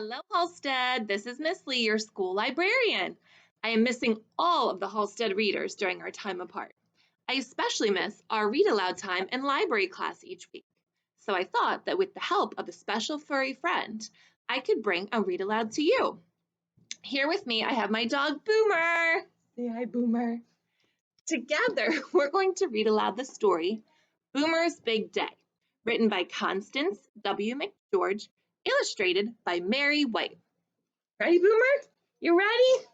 Hello, Halstead. This is Miss Lee, your school librarian. I am missing all of the Halstead readers during our time apart. I especially miss our read aloud time and library class each week. So I thought that with the help of a special furry friend, I could bring a read aloud to you. Here with me, I have my dog, Boomer. Say hi, Boomer. Together, we're going to read aloud the story, Boomer's Big Day, written by Constance W. McGeorge, illustrated by Mary White. Ready, Boomer? You ready?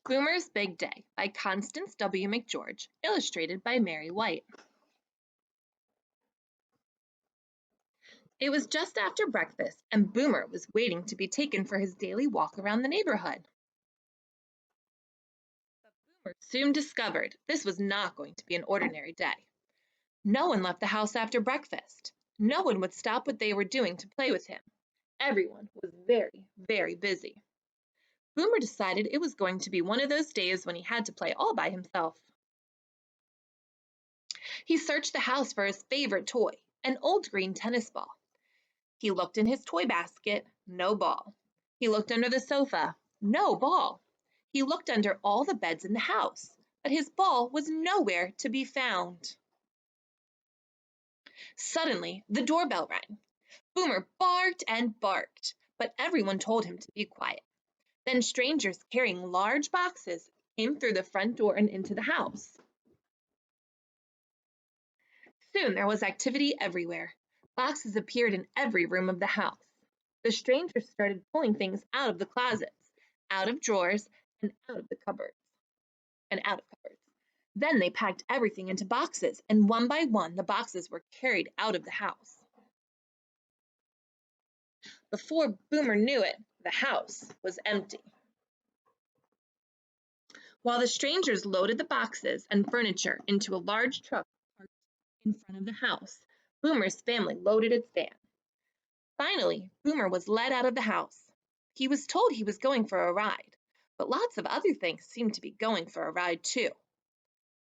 Boomer's Big Day by Constance W. McGeorge, illustrated by Mary White. It was just after breakfast, and Boomer was waiting to be taken for his daily walk around the neighborhood. But Boomer soon discovered this was not going to be an ordinary day. No one left the house after breakfast. No one would stop what they were doing to play with him. Everyone was very, very busy. Boomer decided it was going to be one of those days when he had to play all by himself. He searched the house for his favorite toy, an old green tennis ball. He looked in his toy basket, no ball. He looked under the sofa, no ball. He looked under all the beds in the house, but his ball was nowhere to be found. Suddenly, the doorbell rang. Boomer barked and barked, but everyone told him to be quiet. Then strangers carrying large boxes came through the front door and into the house. Soon there was activity everywhere. Boxes appeared in every room of the house. The strangers started pulling things out of the closets, out of drawers, and out of cupboards. Then they packed everything into boxes, and one by one the boxes were carried out of the house. Before Boomer knew it, the house was empty. While the strangers loaded the boxes and furniture into a large truck parked in front of the house, Boomer's family loaded its van. Finally, Boomer was led out of the house. He was told he was going for a ride, but lots of other things seemed to be going for a ride too.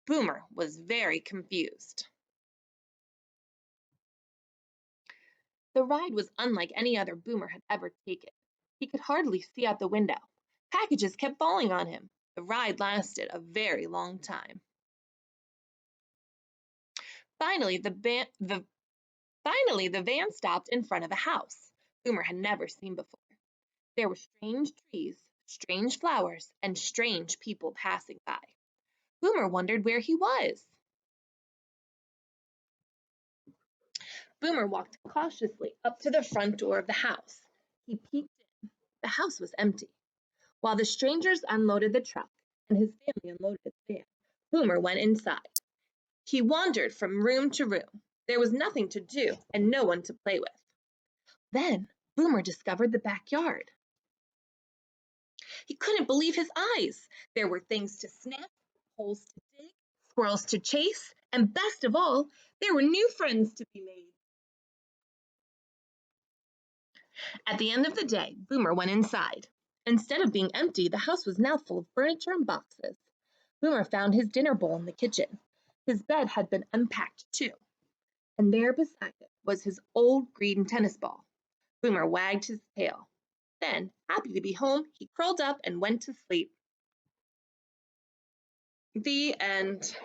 Boomer was very confused. The ride was unlike any other Boomer had ever taken. He could hardly see out the window. Packages kept falling on him. The ride lasted a very long time. Finally, the van stopped in front of a house Boomer had never seen before. There were strange trees, strange flowers, and strange people passing by. Boomer wondered where he was. Boomer walked cautiously up to the front door of the house. He peeked in. The house was empty. While the strangers unloaded the truck and his family unloaded his van, Boomer went inside. He wandered from room to room. There was nothing to do and no one to play with. Then Boomer discovered the backyard. He couldn't believe his eyes. There were things to snap, holes to dig, squirrels to chase, and best of all, there were new friends to be made. At the end of the day, Boomer went inside. Instead of being empty, the house was now full of furniture and boxes. Boomer found his dinner bowl in the kitchen. His bed had been unpacked too. And there beside it was his old green tennis ball. Boomer wagged his tail. Then, happy to be home, he curled up and went to sleep. The end.